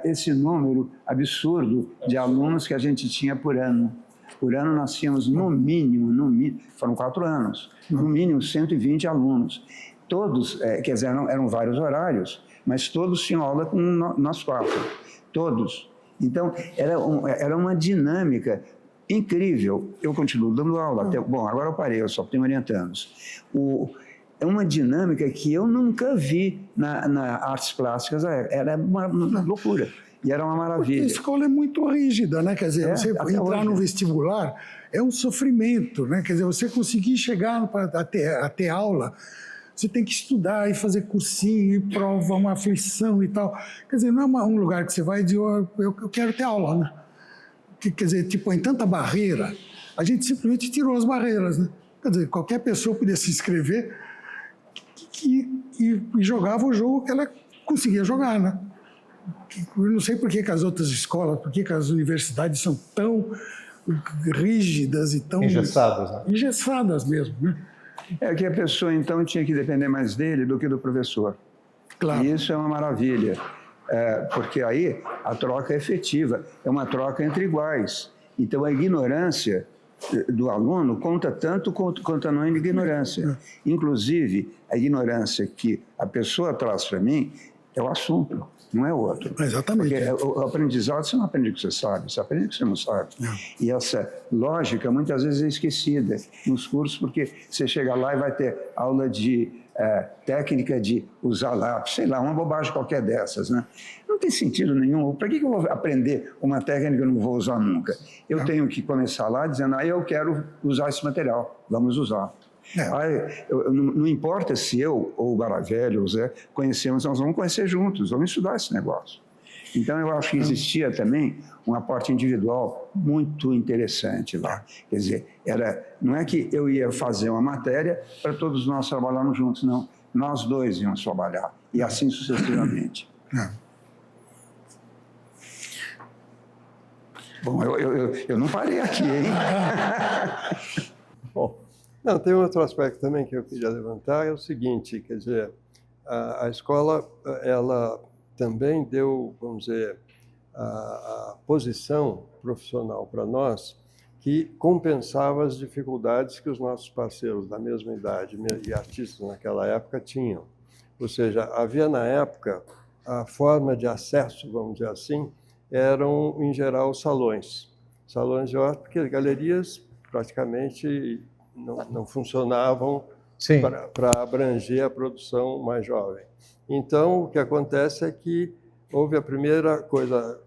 esse número absurdo de alunos que a gente tinha por ano. Por ano, nós tínhamos, no mínimo, foram 4 anos, no mínimo 120 alunos. Todos, quer dizer, eram vários horários, mas todos tinham aula com nós 4. Todos. Então, era uma dinâmica incrível. Eu continuo dando aula. Bom, agora eu parei, eu só tenho orientandos. É uma dinâmica que eu nunca vi na artes plásticas. Era uma loucura. E era uma maravilha. Porque a escola é muito rígida, né? Quer dizer, você entrar no vestibular é um sofrimento, né? Quer dizer, você conseguir chegar até aula, você tem que estudar e fazer cursinho e prova, uma aflição e tal. Quer dizer, não é um lugar que você vai dizer, eu quero ter aula, né? Quer dizer, tipo, em tanta barreira, a gente simplesmente tirou as barreiras, né? Quer dizer, qualquer pessoa podia se inscrever e jogava o jogo que ela conseguia jogar, né? Eu não sei por que as outras escolas, por que as universidades são tão rígidas e tão... Engessadas, né? Engessadas mesmo, né? É que a pessoa, então, tinha que depender mais dele do que do professor. Claro. E isso é uma maravilha, porque aí a troca é efetiva, é uma troca entre iguais. Então, a ignorância do aluno conta tanto quanto a não ignorância. Inclusive, a ignorância que a pessoa traz para mim é o assunto, não é o outro. Exatamente. Porque o aprendizado, você não aprende o que você sabe, você aprende o que você não sabe. E essa lógica, muitas vezes, é esquecida nos cursos, porque você chega lá e vai ter aula de técnica de usar lápis, sei lá, uma bobagem qualquer dessas, né? Não tem sentido nenhum. Para que eu vou aprender uma técnica que eu não vou usar nunca? Eu tenho que começar lá dizendo, eu quero usar esse material, vamos usar. Não importa se eu ou o Baravelli ou o Zé conhecemos, nós vamos conhecer juntos, vamos estudar esse negócio. Então, eu acho que existia também um aporte individual muito interessante lá. Quer dizer, não é que eu ia fazer uma matéria para todos nós trabalharmos juntos, não. Nós dois íamos trabalhar, e assim sucessivamente. Bom, eu não parei aqui, hein? Bom, não, tem outro aspecto também que eu queria levantar, é o seguinte, quer dizer, a escola, ela também deu, vamos dizer, a posição profissional para nós que compensava as dificuldades que os nossos parceiros da mesma idade e artistas naquela época tinham. Ou seja, havia na época a forma de acesso, vamos dizer assim, eram, em geral, salões. Salões de arte, porque galerias praticamente não funcionavam para abranger a produção mais jovem. Então, o que acontece é que houve a primeira coisa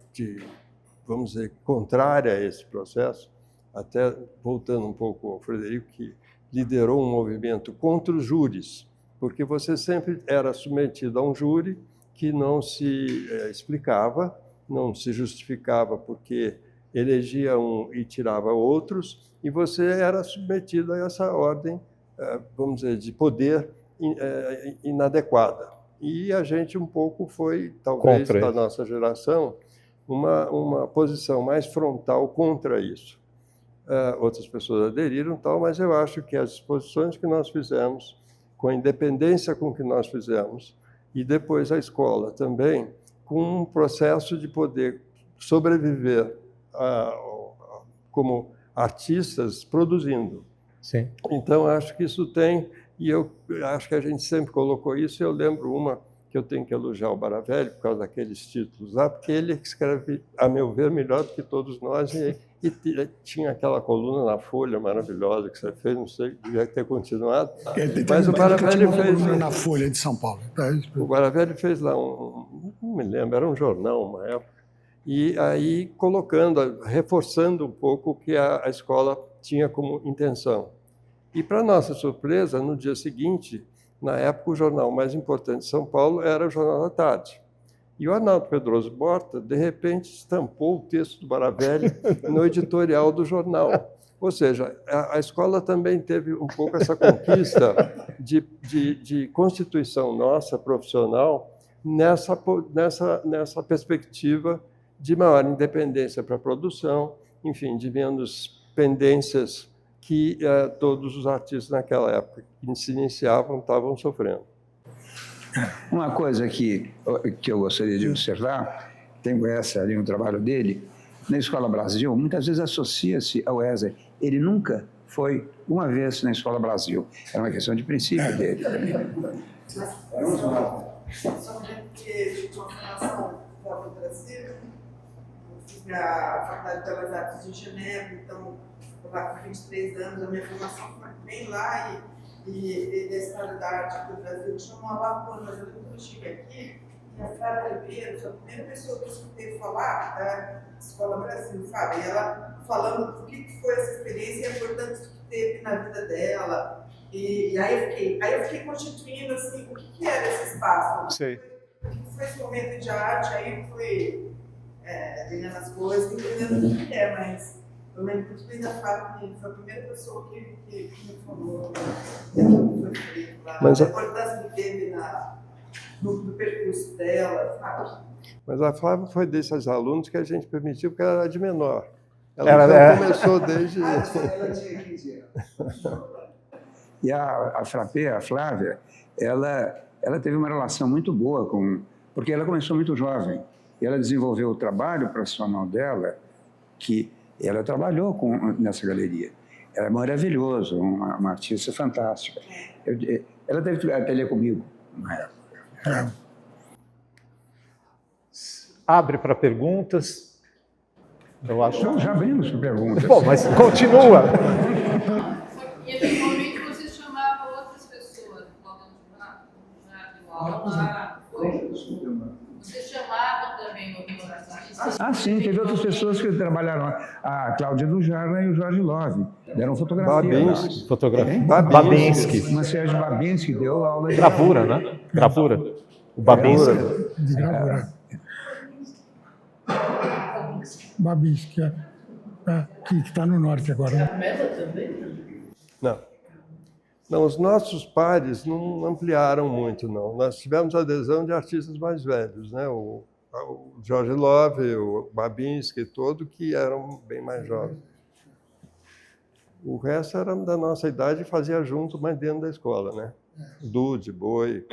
vamos dizer, contrária a esse processo, até voltando um pouco ao Frederico, que liderou um movimento contra os júris, porque você sempre era submetido a um júri que não se explicava, não se justificava porque elegia um e tirava outros, e você era submetido a essa ordem, vamos dizer, de poder inadequada. E a gente um pouco foi, talvez, da nossa geração, uma posição mais frontal contra isso. Outras pessoas aderiram, tal, mas eu acho que as exposições que nós fizemos, com a independência com que nós fizemos, e depois a escola também, com um processo de poder sobreviver como artistas produzindo. Sim. Então, acho que isso tem, e eu acho que a gente sempre colocou isso, eu lembro uma que eu tenho que elogiar o Baravelli, por causa daqueles títulos lá, porque ele escreve, a meu ver, melhor do que todos nós, e tinha aquela coluna na Folha maravilhosa que você fez, não sei, devia ter continuado, mas o Baravelli fez... na Folha de São Paulo. O Baravelli fez lá não me lembro, era um jornal, uma época, e aí colocando, reforçando um pouco o que a escola tinha como intenção. E, para nossa surpresa, no dia seguinte, na época, o jornal mais importante de São Paulo era o Jornal da Tarde. E o Arnaldo Pedroso Borta, de repente, estampou o texto do Baravelli no editorial do jornal. Ou seja, a escola também teve um pouco essa conquista de constituição nossa, profissional, nessa perspectiva de maior independência para a produção, enfim, de menos pendências que todos os artistas naquela época que se iniciavam estavam sofrendo. Uma coisa que eu gostaria de observar, tem essa ali no trabalho dele, na Escola Brasil, muitas vezes associa-se ao Wesley. Ele nunca foi uma vez na Escola Brasil. Era uma questão de princípio dele também. Só porque tinha uma formação fora do Brasil, eu fiz a Faculdade de Belas Artes de Genebra, então, lá com 23 anos, a minha formação foi bem lá e da história da arte do Brasil tinha uma lacuna, mas eu lembro que eu cheguei aqui e a Flávia Ribeiro foi a primeira pessoa que eu escutei falar da Escola Brasil, sabe? E ela falando do que foi essa experiência e a importância que teve na vida dela. E aí eu fiquei constituindo assim, o que era esse espaço? Sei. O que foi esse momento de arte? Aí eu fui entendendo as coisas, entendendo o que mas eu lembro muito bem da Flávia, foi a primeira pessoa que me falou foi feito lá, a importância que teve no percurso dela, sabe? Mas a Flávia foi desses alunos que a gente permitiu, porque ela era de menor. Ela começou desde... Ela tinha 15 anos. E a Flávia, ela teve uma relação muito boa porque ela começou muito jovem. E ela desenvolveu o trabalho profissional dela, que ela trabalhou nessa galeria. Era maravilhoso, uma artista fantástica. Ela teve ateliê comigo na época. Abre para perguntas. Eu acho. Já abrimos para perguntas. Bom, mas continua. E eventualmente você chamava outras pessoas, você chamava também outros artistas? Sim, teve outras pessoas que trabalharam. A Cláudia do Jarra e o Jorge Love. Deram fotografia. Babinski. Fotografia. Babinski. Uma série de Babinski deu aula de Gravura, né? Gravura. O Babinski. De gravura. Babinski, que está no norte agora. Né? Carmela também? Não. Não, os nossos pares não ampliaram muito, não. Nós tivemos adesão de artistas mais velhos, né? O Jorge Love, o Babinski, todo que eram bem mais jovens. O resto era da nossa idade e fazia junto, mas dentro da escola, né? Dude, Boi.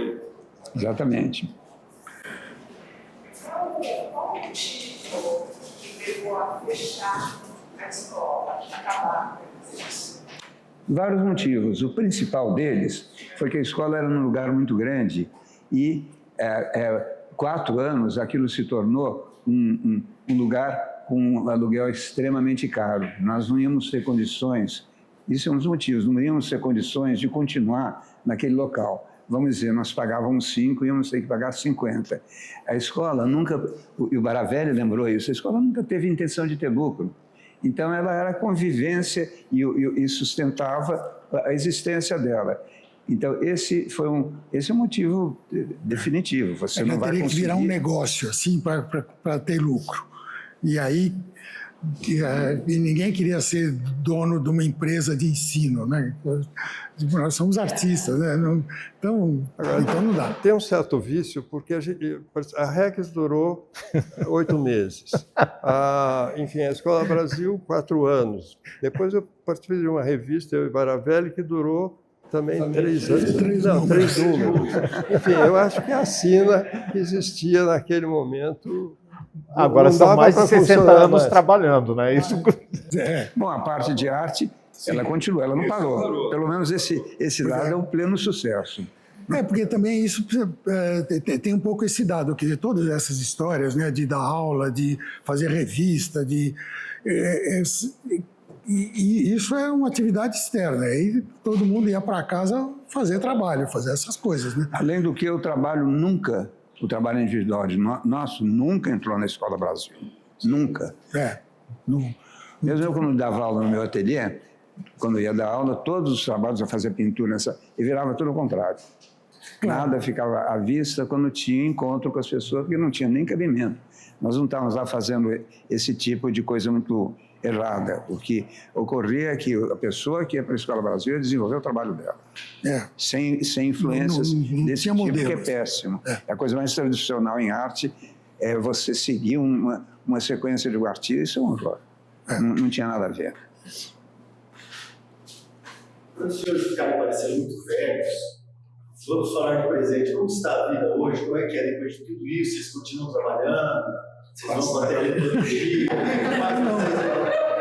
Exatamente. Qual o motivo que levou a fechar a escola, acabar? Vários motivos. O principal deles foi que a escola era num lugar muito grande e 4 anos aquilo se tornou um lugar com um aluguel extremamente caro. Nós não íamos ter condições, isso é um dos motivos, não íamos ter condições de continuar naquele local. Vamos dizer, nós pagávamos 5 e íamos ter que pagar 50. A escola nunca, e o Baravelli lembrou isso, a escola nunca teve intenção de ter lucro. Então, ela era convivência e sustentava a existência dela. Então, esse é um motivo definitivo. Você não vai teria conseguir... que virar um negócio, assim, para ter lucro. E aí, ninguém queria ser dono de uma empresa de ensino, né? Nós somos artistas, né? Então não dá. Tem um certo vício, porque a Rex durou 8 meses. Enfim, a Escola Brasil, 4 anos. Depois eu participei de uma revista, eu e Baravelli, que durou também 3 anos. 3 números. Enfim, eu acho que a sina que existia naquele momento... Agora são mais de 60 anos trabalhando, né? Isso... Bom, a parte de arte, ela continua, ela não parou. Pelo menos esse lado é um pleno sucesso. Porque também isso tem um pouco esse dado, que todas essas histórias, né, de dar aula, de fazer revista, e isso é uma atividade externa. Aí todo mundo ia para casa fazer trabalho, fazer essas coisas, né? Além do que, o trabalho individual nosso nunca entrou na Escola Brasil. Nunca. Mesmo eu, quando dava aula no meu ateliê, quando ia dar aula, todos os trabalhos a fazer pintura, e virava tudo ao contrário. Nada ficava à vista quando tinha encontro com as pessoas, porque não tinha nem cabimento. Nós não estávamos lá fazendo esse tipo de coisa muito errada. O que ocorria é que a pessoa que ia para a Escola Brasil ia desenvolver o trabalho dela. Sem influências desse tipo, modelo. Que é péssimo. A coisa mais tradicional em arte é você seguir uma sequência de artista, isso é um horror. Não tinha nada a ver. Quando os senhores ficarem parecendo muito velhos, vamos falar de presente. Como está a vida hoje? Como é que é depois de tudo isso? Vocês continuam trabalhando? Vocês vão manter a metodologia?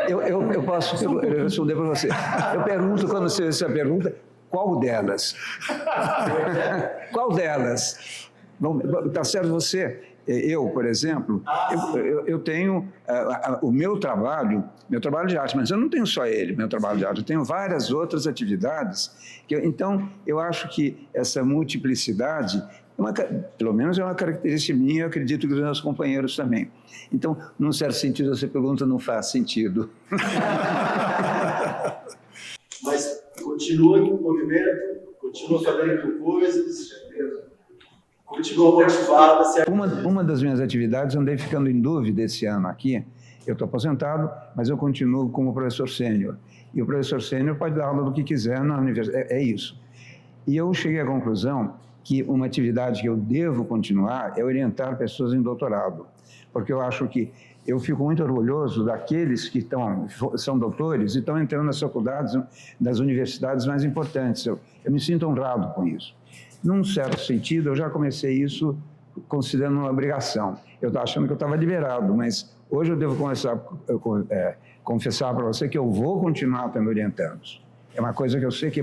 Eu posso responder para você. Eu pergunto, quando você fez essa pergunta, qual delas? Qual delas? Está certo você? Eu, por exemplo, eu tenho o meu trabalho de arte, mas eu não tenho só ele, meu trabalho de arte, eu tenho várias outras atividades. Então, eu acho que essa multiplicidade, pelo menos é uma característica minha, eu acredito que dos meus companheiros também. Então, num certo sentido, essa pergunta não faz sentido. Mas continua aqui o movimento, continua fazendo coisas, continua motivado. Uma das minhas atividades, andei ficando em dúvida esse ano aqui, eu estou aposentado, mas eu continuo como professor sênior. E o professor sênior pode dar aula do que quiser na universidade, é isso. E eu cheguei à conclusão que uma atividade que eu devo continuar é orientar pessoas em doutorado, porque eu acho que eu fico muito orgulhoso daqueles que são doutores e estão entrando nas faculdades, das universidades mais importantes. Eu me sinto honrado com isso. Num certo sentido, eu já comecei isso considerando uma obrigação. Eu estava achando que eu estava liberado, mas hoje eu devo confessar para você que eu vou continuar tendo orientandos. É uma coisa que eu sei que...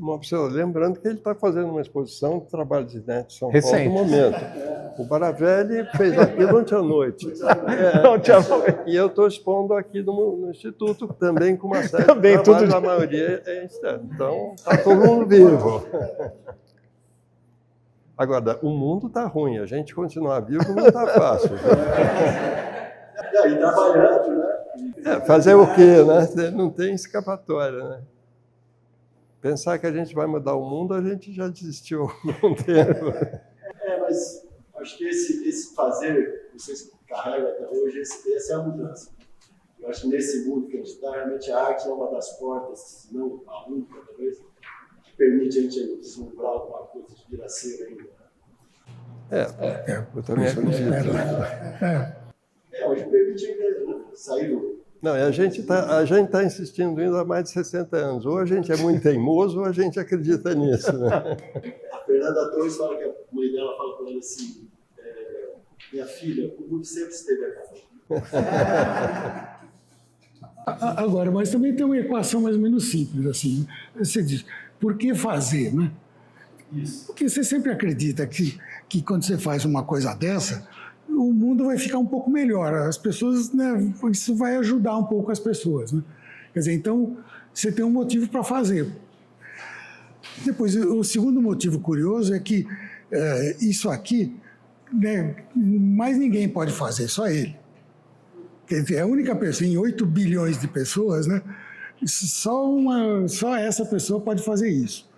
Uma observação, lembrando que ele está fazendo uma exposição de trabalho de net São Recente. Paulo no momento. O Baravelli fez aquilo ontem à noite. E eu estou expondo aqui no Instituto também com uma série de trabalhos, a maioria é externo. Então, está todo mundo vivo. Agora, o mundo está ruim, a gente continuar vivo não está fácil. E trabalhando, né? Fazer o quê, né? Não tem escapatória, né? Pensar que a gente vai mudar o mundo, a gente já desistiu há um tempo. Mas acho que esse fazer, vocês carrega até hoje, essa é a mudança. Eu acho que nesse mundo que a gente está, realmente a arte é uma das portas, se não a única, talvez, que permite a gente deslumbrar alguma coisa de vir a ser ainda. Eu também acredito. Hoje permite ainda sair do... Não, e a gente tá insistindo ainda há mais de 60 anos. Ou a gente é muito teimoso, ou a gente acredita nisso, né? A Fernanda Torres fala que a mãe dela fala para ela assim, minha filha, o mundo sempre esteve acabando. Agora, mas também tem uma equação mais ou menos simples, assim. Você diz, por que fazer, né? Isso. Porque você sempre acredita que quando você faz uma coisa dessa, o mundo vai ficar um pouco melhor. As pessoas, né, isso vai ajudar um pouco as pessoas, né? Quer dizer, então, você tem um motivo para fazer. Depois, o segundo motivo curioso é que isso aqui, né, mais ninguém pode fazer, só ele. Quer dizer, é a única pessoa, em 8 bilhões de pessoas, né, só essa pessoa pode fazer isso.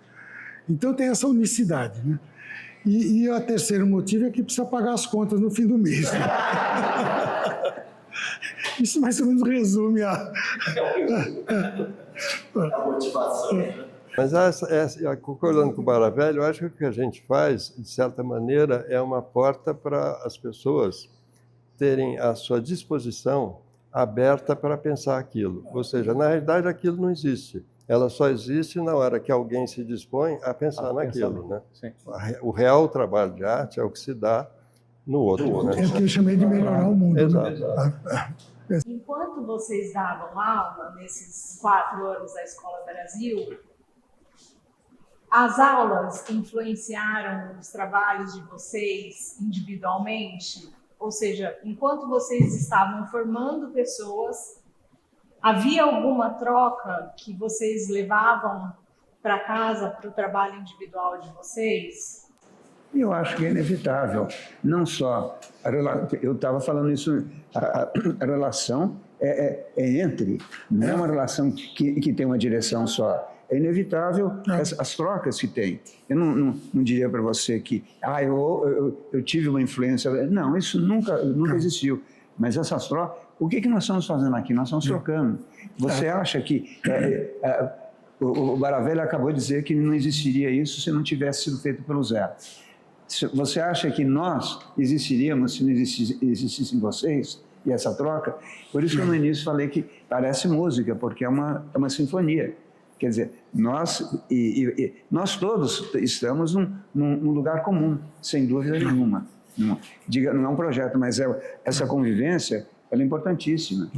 Então tem essa unicidade, né? E o terceiro motivo é que precisa pagar as contas no fim do mês. Né? Isso mais ou menos resume a motivação, né? Mas concordando com o Baravelli, eu acho que o que a gente faz, de certa maneira, é uma porta para as pessoas terem a sua disposição aberta para pensar aquilo. Ou seja, na realidade aquilo não existe. Ela só existe na hora que alguém se dispõe a pensar naquilo. Né? Sim. O real trabalho de arte é o que se dá no outro. Né? É o que eu chamei de melhorar o mundo. Exato. Né? Enquanto vocês davam aula, nesses 4 anos da Escola Brasil, as aulas influenciaram os trabalhos de vocês individualmente? Ou seja, enquanto vocês estavam formando pessoas, havia alguma troca que vocês levavam para casa, para o trabalho individual de vocês? Eu acho que é inevitável. Não só... Eu estava falando isso, a relação é entre, não é uma relação que tem uma direção só. É inevitável as trocas que tem. Eu não diria para você que eu tive uma influência. Não, isso nunca existiu. Mas essas trocas... O que nós estamos fazendo aqui? Nós estamos trocando. Você acha que... o Baravelli acabou de dizer que não existiria isso se não tivesse sido feito pelo Zé. Você acha que nós existiríamos se não existissem vocês e essa troca? Por isso que eu no início falei que parece música, porque é uma sinfonia. Quer dizer, nós todos estamos num lugar comum, sem dúvida nenhuma. Não é um projeto, mas essa convivência ela é importantíssima.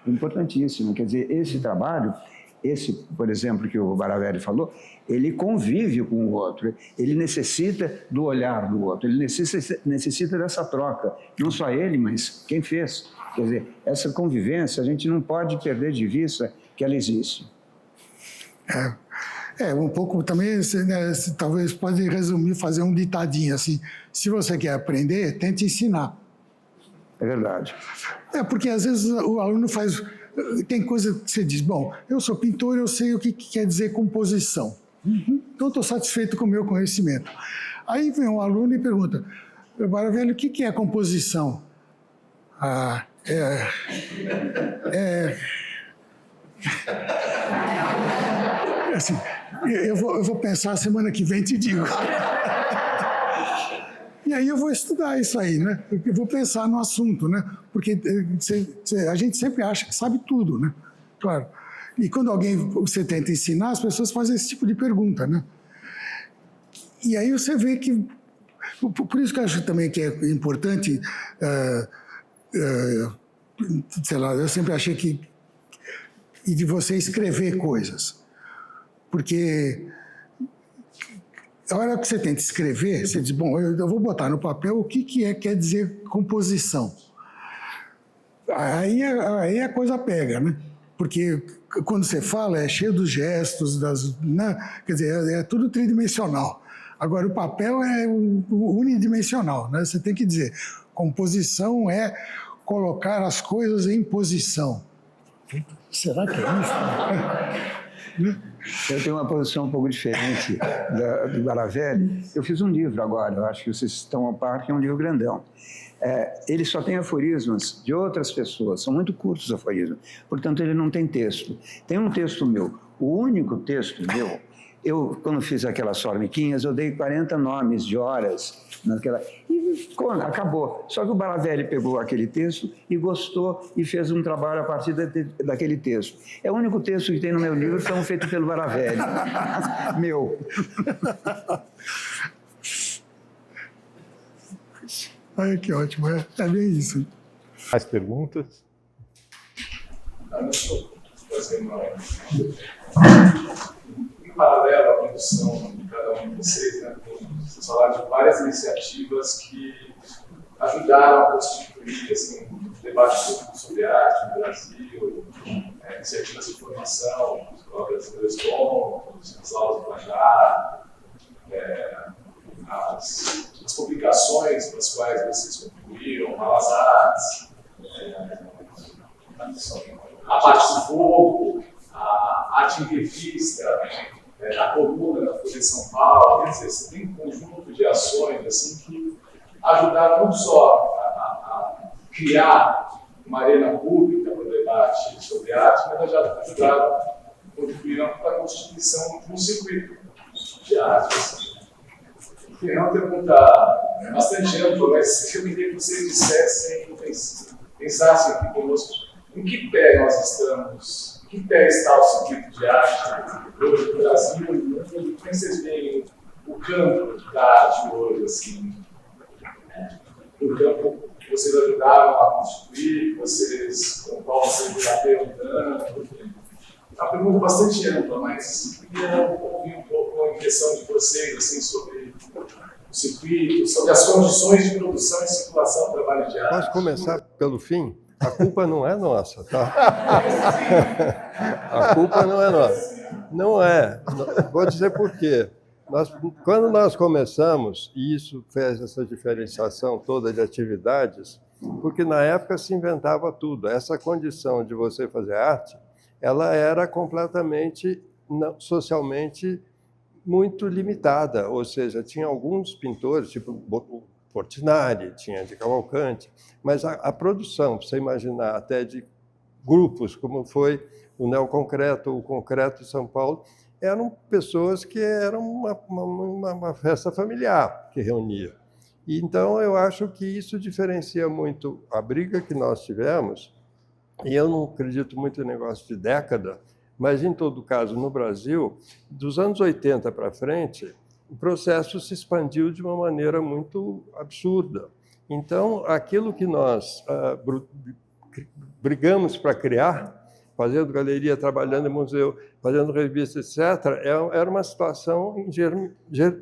Importantíssima. Quer dizer, esse trabalho, por exemplo, que o Baravelli falou, ele convive com o outro, ele necessita do olhar do outro, ele necessita dessa troca. Não só ele, mas quem fez. Quer dizer, essa convivência, a gente não pode perder de vista que ela existe. Um pouco também, talvez pode resumir, fazer um ditadinho assim, se você quer aprender, tente ensinar. É verdade. Porque às vezes o aluno faz... Tem coisa que você diz, bom, eu sou pintor, eu sei o que quer dizer composição. Então estou satisfeito com o meu conhecimento. Aí vem um aluno e pergunta, Baravelli, o que é composição? Assim, eu vou pensar semana que vem te digo. E aí eu vou estudar isso aí, né? Eu vou pensar no assunto, né? Porque a gente sempre acha que sabe tudo, né? Claro. E quando você tenta ensinar, as pessoas fazem esse tipo de pergunta, né? E aí você vê que... Por isso que eu acho também que é importante... sei lá, eu sempre achei que... E de você escrever coisas. Porque... A hora que você tenta escrever, você diz, bom, eu vou botar no papel o que quer dizer composição. Aí a coisa pega, né? Porque quando você fala, é cheio dos gestos, né? Quer dizer, é tudo tridimensional. Agora, o papel é unidimensional, né? Você tem que dizer, composição é colocar as coisas em posição. Será que é isso? Eu tenho uma posição um pouco diferente do Baravelli. Eu fiz um livro agora, eu acho que vocês estão a par, que é um livro grandão. Ele só tem aforismos de outras pessoas, são muito curtos os aforismos, portanto ele não tem texto. Tem um texto meu, o único texto meu, eu, quando fiz aquelas formiquinhas, eu dei 40 nomes de horas naquela... E acabou. Só que o Baravelli pegou aquele texto e gostou e fez um trabalho a partir daquele texto. É o único texto que tem no meu livro, foi feito pelo Baravelli. Meu. Ai, que ótimo, é bem isso. Mais perguntas? Em paralelo à produção de cada um de vocês, né, vocês falaram de várias iniciativas que ajudaram a constituir assim, um debate público sobre arte no Brasil, iniciativas de formação, as escolas brasileiras como as aulas do Plajá, as publicações para as quais vocês contribuíram, Malas Artes, a Parte do Fogo, a Arte em Revista, a coluna da Folha de São Paulo. Quer dizer, você tem um conjunto de ações assim, que ajudaram não só a criar uma arena pública para o debate sobre arte, mas já ajudaram, contribuíram para a constituição de um circuito de arte. Assim. É uma pergunta bastante ampla, mas eu queria que vocês pensassem aqui conosco em que pé nós estamos, em que pé está o circuito de arte hoje no Brasil, como é que vocês veem o campo da arte hoje, assim, o campo que vocês ajudaram a constituir, com o qual vocês debateram tanto. É uma pergunta bastante ampla, mas eu queria ouvir um pouco a impressão de vocês assim, sobre o circuito, sobre as condições de produção e circulação do trabalho de arte. Posso começar pelo fim? A culpa não é nossa, tá? A culpa não é nossa. Não é. Vou dizer por quê. Quando nós começamos, e isso fez essa diferenciação toda de atividades, porque na época se inventava tudo. Essa condição de você fazer arte, ela era completamente, socialmente, muito limitada. Ou seja, tinha alguns pintores, tipo Portinari, tinha de Cavalcante, mas a produção, para você imaginar, até de grupos, como foi o Neoconcreto, o Concreto de São Paulo, eram pessoas que eram uma festa familiar que reunia. E, então, eu acho que isso diferencia muito a briga que nós tivemos, e eu não acredito muito em negócio de década, mas, em todo caso, no Brasil, dos anos 80 para frente, o processo se expandiu de uma maneira muito absurda. Então, aquilo que nós brigamos para criar, fazendo galeria, trabalhando em museu, fazendo revista, etc., era uma situação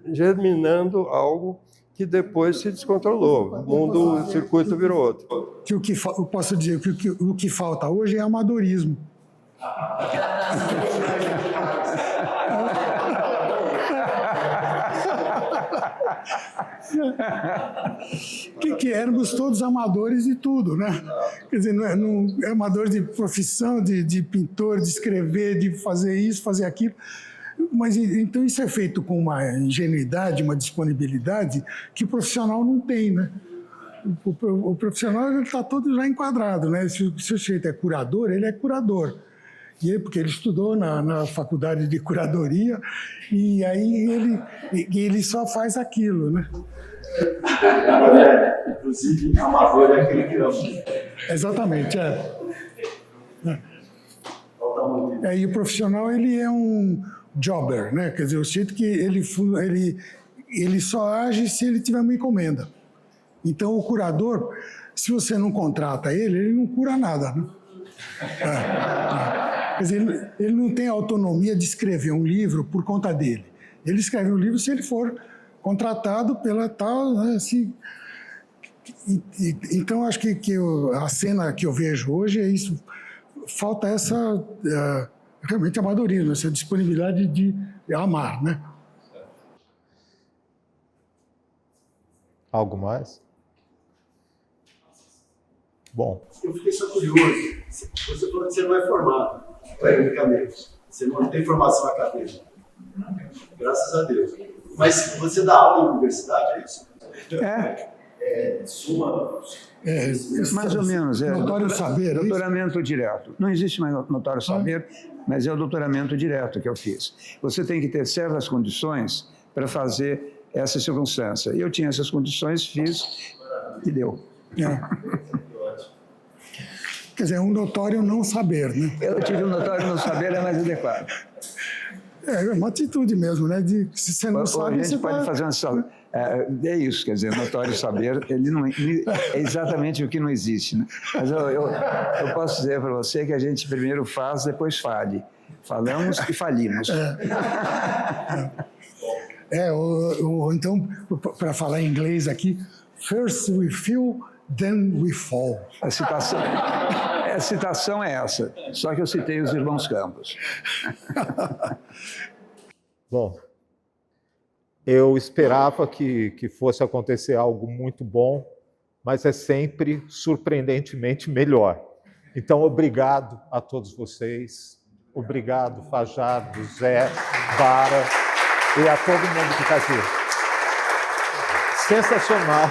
germinando algo que depois se descontrolou. O circuito virou outro. Que eu posso dizer que o que falta hoje é amadorismo. que éramos todos amadores de tudo, né? Quer dizer, não é amador de profissão, de pintor, de escrever, de fazer isso, fazer aquilo. Mas então isso é feito com uma ingenuidade, uma disponibilidade que o profissional não tem, né? O profissional está todo já enquadrado, né? Se o sujeito é curador, ele é curador. Porque ele estudou na faculdade de curadoria e aí ele só faz aquilo, né? Inclusive, amador é aquele que ama. Exatamente, E o profissional, ele é um jobber, né? Quer dizer, o jeito que ele só age se ele tiver uma encomenda. Então, o curador, se você não contrata ele não cura nada, né? Quer dizer, ele não tem a autonomia de escrever um livro por conta dele. Ele escreve um livro se ele for contratado pela tal... Né, assim. Então, acho que a cena que eu vejo hoje é isso. Falta essa, realmente, amadorismo, essa disponibilidade de amar, né? Algo mais? Bom. Eu fiquei só curioso. Você falou que você não é formado tecnicamente. Você não tem formação acadêmica. Graças a Deus. Mas você dá aula em universidade, é isso? Mais ou menos. Notório saber, é isso? Doutoramento direto. Não existe mais notório saber, mas é o doutoramento direto que eu fiz. Você tem que ter certas condições para fazer essa circunstância. E eu tinha essas condições, fiz e deu. Quer dizer, um notório não saber, né? Eu tive um notório não saber, é mais adequado. É uma atitude mesmo, né? De, se você não sabe, A gente você pode fazer uma... É isso, quer dizer, notório saber, ele não é exatamente o que não existe, né? Mas eu posso dizer para você que a gente primeiro faz, depois fale. Falamos e falimos. Então, para falar em inglês aqui, first we feel, then we fall. A citação é essa, só que eu citei os irmãos Campos. Bom, eu esperava que fosse acontecer algo muito bom, mas é sempre surpreendentemente melhor. Então, obrigado a todos vocês. Obrigado, Fajardo, Zé, Bara e a todo mundo que está aqui. Sensacional.